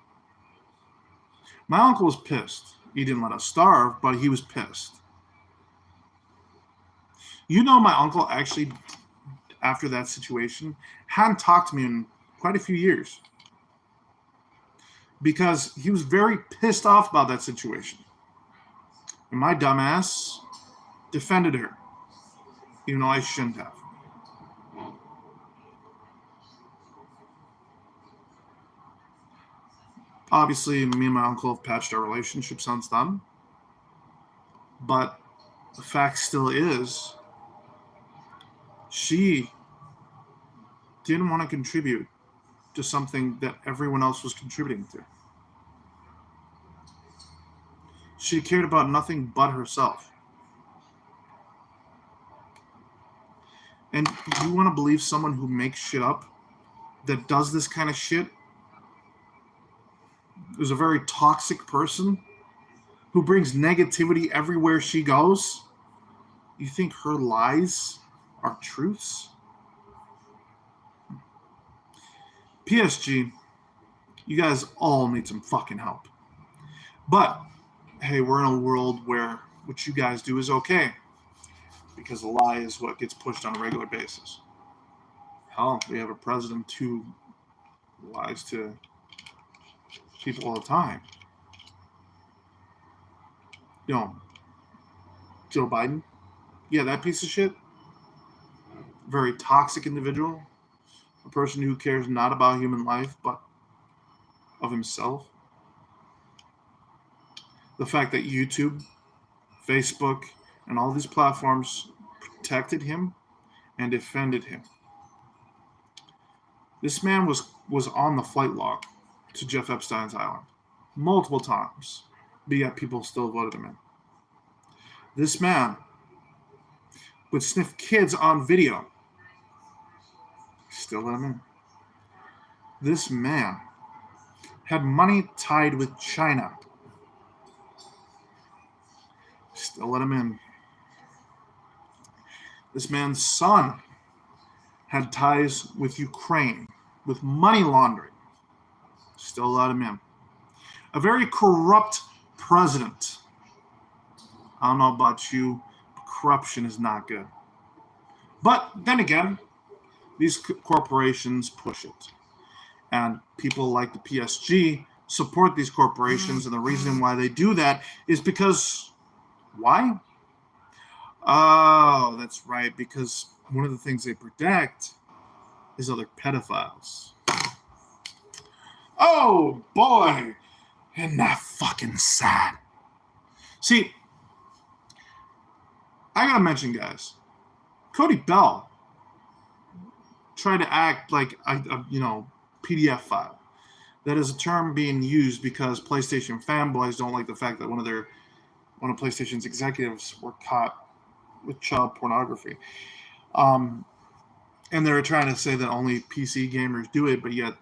My uncle was pissed. He didn't let us starve, but he was pissed. You know, my uncle actually, after that situation, hadn't talked to me in quite a few years. Because he was very pissed off about that situation. And my dumbass defended her. Even though I shouldn't have. Obviously, me and my uncle have patched our relationship since then. But the fact still is, she didn't want to contribute to something that everyone else was contributing to. She cared about nothing but herself. And you want to believe someone who makes shit up, that does this kind of shit, is a very toxic person who brings negativity everywhere she goes? You think her lies are truths? PSG, you guys all need some fucking help. But, hey, we're in a world where what you guys do is okay. Because a lie is what gets pushed on a regular basis. Hell, we have a president who lies to people all the time. You know, Joe Biden, yeah, that piece of shit. Very toxic individual. A person who cares not about human life, but of himself. The fact that YouTube, Facebook, and all these platforms protected him and defended him. This man was on the flight log to Jeff Epstein's island multiple times, but yet people still voted him in. This man would sniff kids on video. Still let him in. This man had money tied with China. Still let him in. This man's son had ties with Ukraine, with money laundering. Still let him in. A very corrupt president. I don't know about you, but corruption is not good. But then again, these corporations push it. And people like the PSG support these corporations, and the reason why they do that is because, why? Oh, that's right, because one of the things they protect is other pedophiles. Oh, boy, isn't that fucking sad? See, I gotta mention, guys, Cody Bell tried to act like a PDF file. That is a term being used because PlayStation fanboys don't like the fact that one of PlayStation's executives were caught with child pornography. And they were trying to say that only PC gamers do it, but yet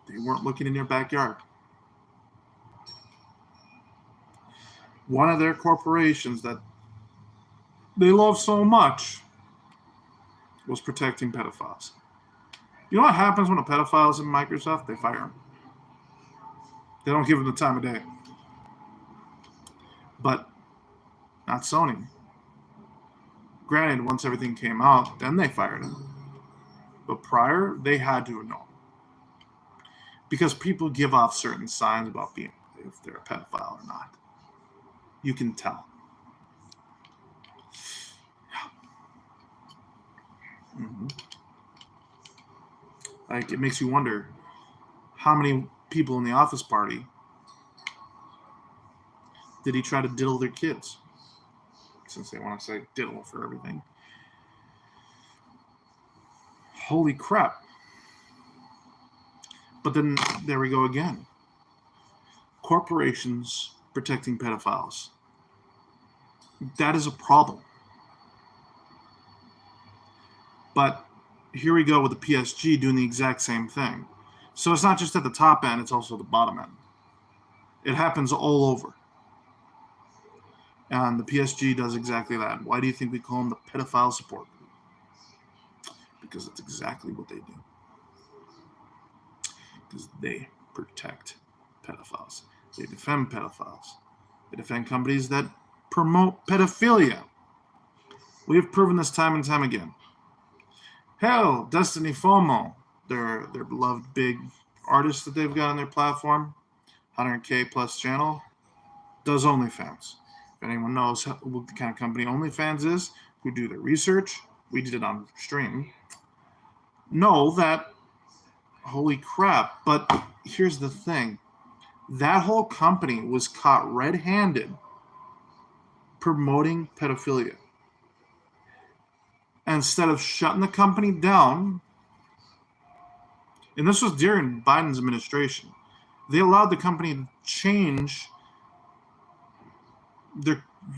they weren't looking in their backyard. One of their corporations that they love so much was protecting pedophiles. You know what happens when a pedophile is in Microsoft? They fire him. They don't give him the time of day. But not Sony. Granted, once everything came out, then they fired him. But prior, they had to have known. Because people give off certain signs about being, if they're a pedophile or not. You can tell. Yeah. Mm-hmm. Like, it makes you wonder how many people in the office party did he try to diddle their kids? Since they want to say diddle for everything. Holy crap. But then there we go again. Corporations protecting pedophiles. That is a problem. But here we go with the PSG doing the exact same thing. So it's not just at the top end, it's also the bottom end. It happens all over. And the PSG does exactly that. Why do you think we call them the pedophile support group? Because it's exactly what they do. Because they protect pedophiles. They defend pedophiles. They defend companies that promote pedophilia. We have proven this time and time again. Hell, Destiny FOMO, their beloved big artist that they've got on their platform, 100K plus channel, does OnlyFans. If anyone knows what the kind of company OnlyFans is, who do their research, we did it on stream, know that, holy crap, but here's the thing. That whole company was caught red-handed promoting pedophilia. Instead of shutting the company down, and this was during Biden's administration, they allowed the company to change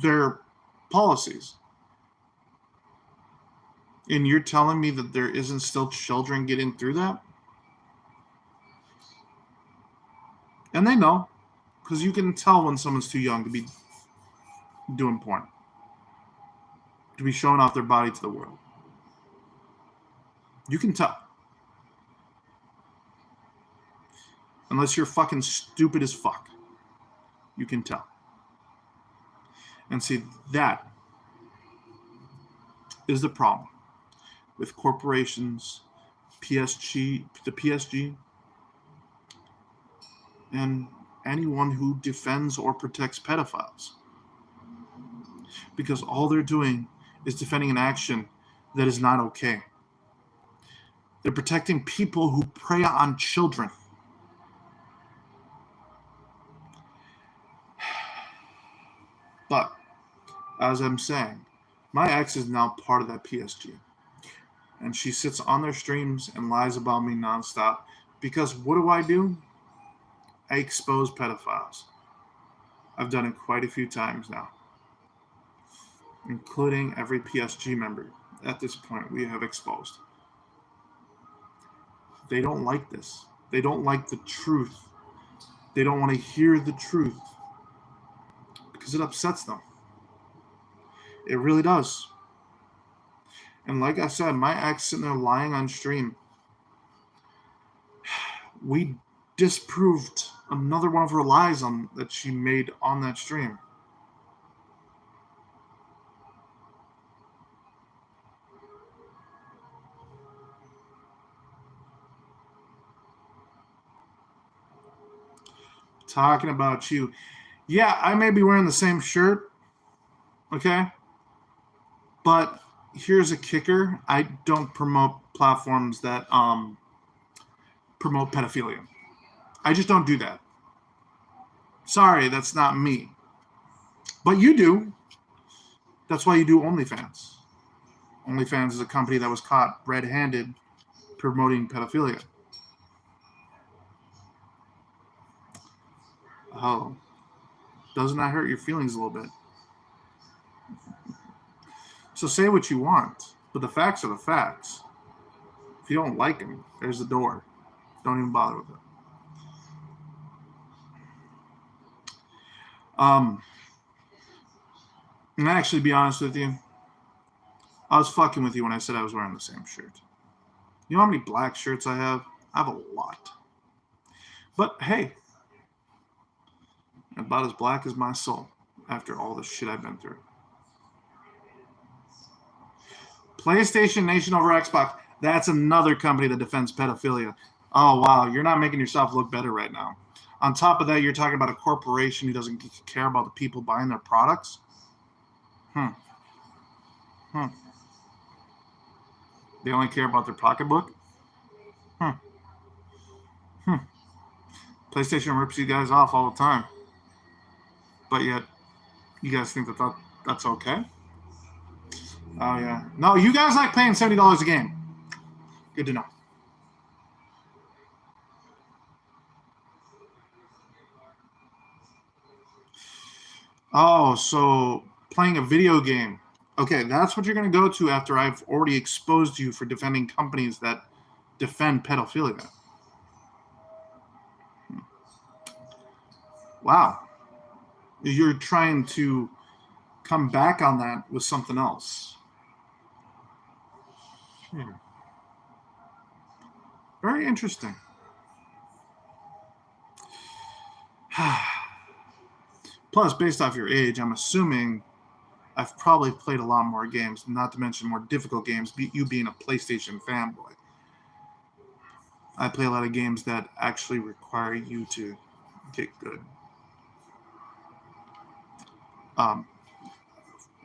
their policies. And you're telling me that there isn't still children getting through that? And they know, because you can tell when someone's too young to be doing porn, to be showing off their body to the world. You can tell. Unless you're fucking stupid as fuck. You can tell. And see, that is the problem with corporations, the PSG, and anyone who defends or protects pedophiles. Because all they're doing is defending an action that is not okay. They're protecting people who prey on children. But, as I'm saying, my ex is now part of that PSG. And she sits on their streams and lies about me nonstop. Because what do? I expose pedophiles. I've done it quite a few times now. Including every PSG member at this point we have exposed. They don't like this. They don't like the truth. They don't want to hear the truth because it upsets them. It really does. And like I said, my ex sitting there lying on stream, we disproved another one of her lies that she made on that stream. Talking about you. Yeah, I may be wearing the same shirt, okay? But here's a kicker. I don't promote platforms that promote pedophilia. I just don't do that. Sorry, that's not me. But you do. That's why you do OnlyFans. OnlyFans is a company that was caught red-handed promoting pedophilia. Oh, doesn't that hurt your feelings a little bit? So say what you want, but the facts are the facts. If you don't like them, there's the door. Don't even bother with it. And actually, to be honest with you, I was fucking with you when I said I was wearing the same shirt. You know how many black shirts I have? I have a lot. But hey, about as black as my soul after all the shit I've been through. PlayStation Nation over Xbox. That's another company that defends pedophilia. Oh, wow. You're not making yourself look better right now. On top of that, you're talking about a corporation who doesn't care about the people buying their products? They only care about their pocketbook? PlayStation rips you guys off all the time. But yet, you guys think that's okay? Oh, yeah. No, you guys like paying $70 a game. Good to know. Oh, so playing a video game. Okay, that's what you're going to go to after I've already exposed you for defending companies that defend pedophilia. Wow. You're trying to come back on that with something else. Very interesting. Plus, based off your age, I'm assuming I've probably played a lot more games, not to mention more difficult games, you being a PlayStation fanboy. I play a lot of games that actually require you to get good.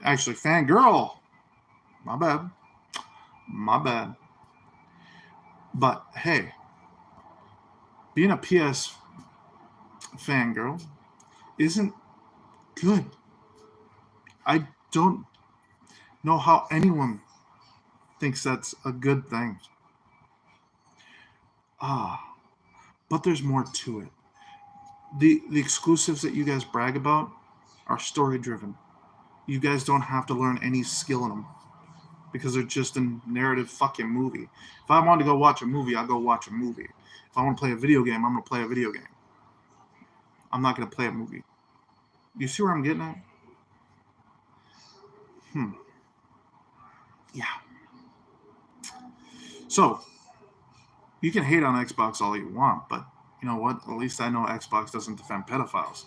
Actually, fangirl. My bad. But hey, being a PS fangirl isn't good. I don't know how anyone thinks that's a good thing. But there's more to it. The exclusives that you guys brag about are story driven. You guys don't have to learn any skill in them because they're just a narrative fucking movie. If I want to go watch a movie, I'll go watch a movie. If I want to play a video game, I'm going to play a video game. I'm not going to play a movie. You see where I'm getting at? Yeah. So, you can hate on Xbox all you want, but you know what? At least I know Xbox doesn't defend pedophiles.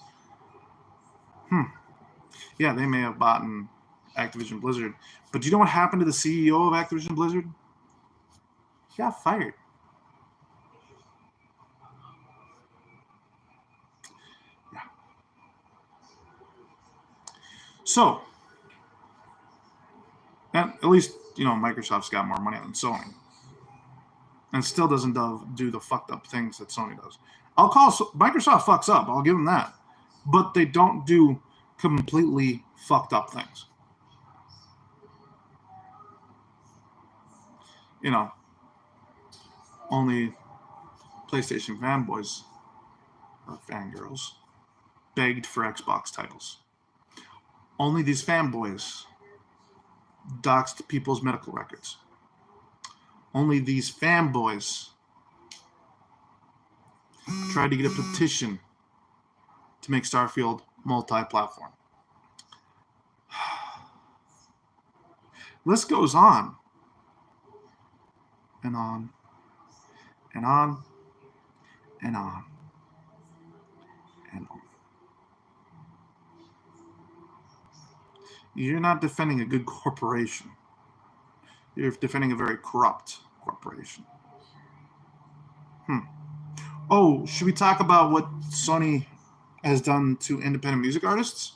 Yeah, they may have bought Activision Blizzard. But do you know what happened to the CEO of Activision Blizzard? He got fired. Yeah. So, and at least, Microsoft's got more money than Sony. And still doesn't do the fucked up things that Sony does. I'll call Microsoft fucks up. I'll give them that. But they don't do completely fucked up things. Only PlayStation fanboys or fangirls begged for Xbox titles. Only these fanboys doxed people's medical records. Only these fanboys tried to get a petition to make Starfield multi-platform. List goes on and on and on and on and on. You're not defending a good corporation. You're defending a very corrupt corporation. Oh, should we talk about what Sony has done to independent music artists?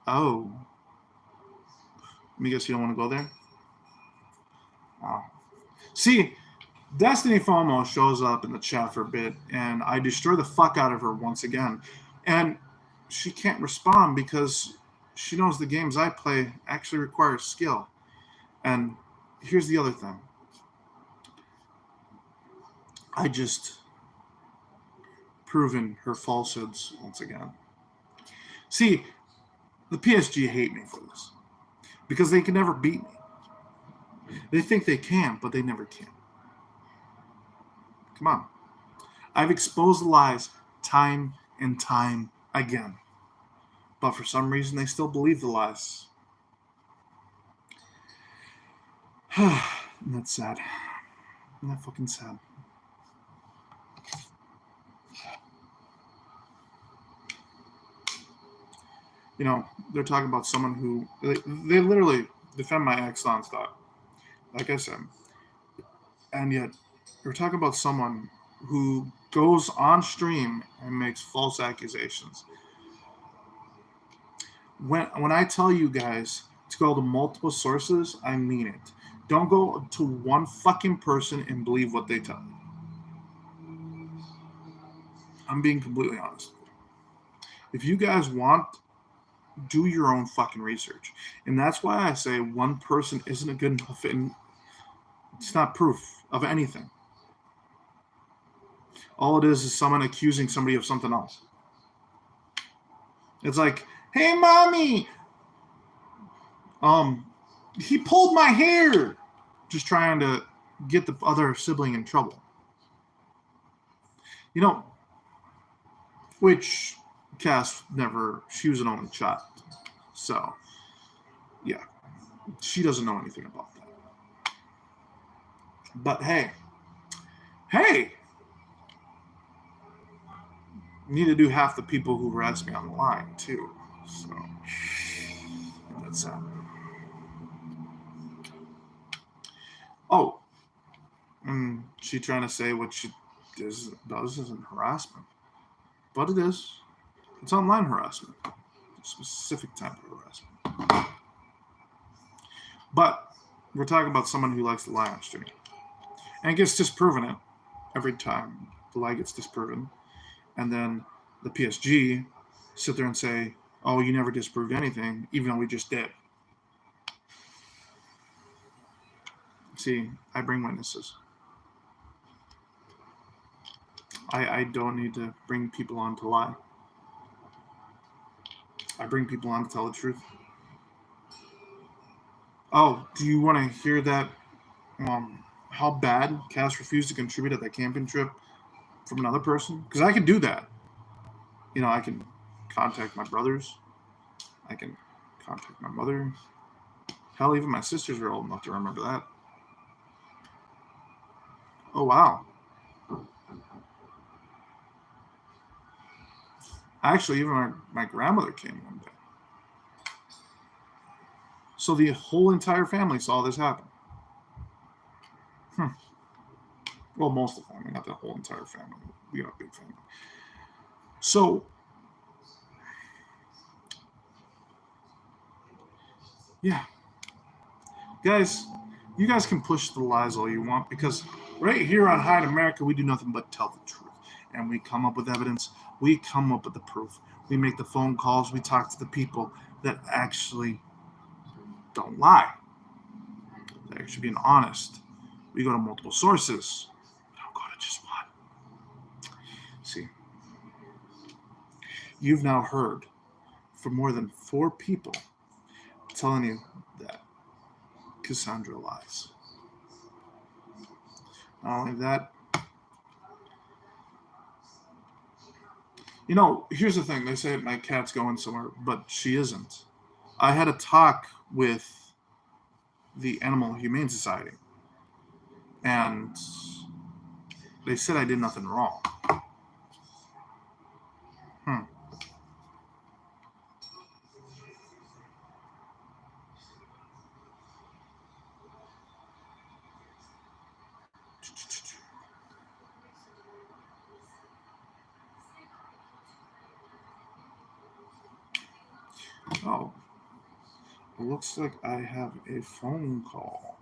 Oh. Let me guess you don't want to go there? Oh. See, Destiny FOMO shows up in the chat for a bit, and I destroy the fuck out of her once again. And she can't respond because she knows the games I play actually require skill. And here's the other thing. I just proven her falsehoods once again. See, the PSG hate me for this because they can never beat me. They think they can, but they never can. Come on. I've exposed the lies time and time again. But for some reason, they still believe the lies. And that's sad. Isn't that fucking sad? You know, they're talking about someone who... They literally defend my ex nonstop. Like I said. And yet, we're talking about someone who goes on stream and makes false accusations. When I tell you guys to go to multiple sources, I mean it. Don't go to one fucking person and believe what they tell you. I'm being completely honest. If you guys want, do your own fucking research. And that's why I say one person isn't a good enough, and it's not proof of anything. All it is someone accusing somebody of something else. It's like, hey, mommy, he pulled my hair. Just trying to get the other sibling in trouble. You know, which Cass never, she was an only child. So, yeah, she doesn't know anything about that. But hey, need to do half the people who harass me on the line, too. So, that's sad. Oh, she trying to say what she does isn't harassment. But it is. It's online harassment. A specific type of harassment. But we're talking about someone who likes to lie on stream. And it gets disproven it every time. The lie gets disproven. And then the PSG sit there and say, oh, you never disproved anything, even though we just did. See, I bring witnesses. I don't need to bring people on to lie. I bring people on to tell the truth. Oh, do you want to hear that? How bad Cass refused to contribute at that camping trip from another person? Because I can do that. You know, I can contact my brothers. I can contact my mother. Hell, even my sisters are old enough to remember that. Oh, wow. Actually, even my grandmother came one day. So the whole entire family saw this happen. Well, most of the family, not the whole entire family. We got a big family. So, yeah. Guys, you guys can push the lies all you want, because right here on Hyatt America, we do nothing but tell the truth. And we come up with evidence. We come up with the proof. We make the phone calls. We talk to the people that actually don't lie. They're actually being honest. We go to multiple sources. We don't go to just one. See, you've now heard from more than 4 people telling you that Cassandra lies. Not only that, You know, here's the thing. They say my cat's going somewhere, but she isn't. I had a talk with the Animal Humane Society, and they said I did nothing wrong. Hmm. Oh, it looks like I have a phone call.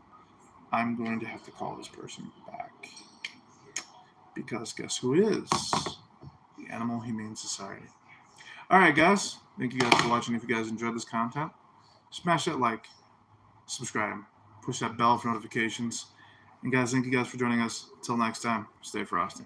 I'm going to have to call this person back. Because guess who it is? The Animal Humane Society. Alright, guys. Thank you guys for watching. If you guys enjoyed this content, smash that like, subscribe, push that bell for notifications. And guys, thank you guys for joining us. Until next time, stay frosty.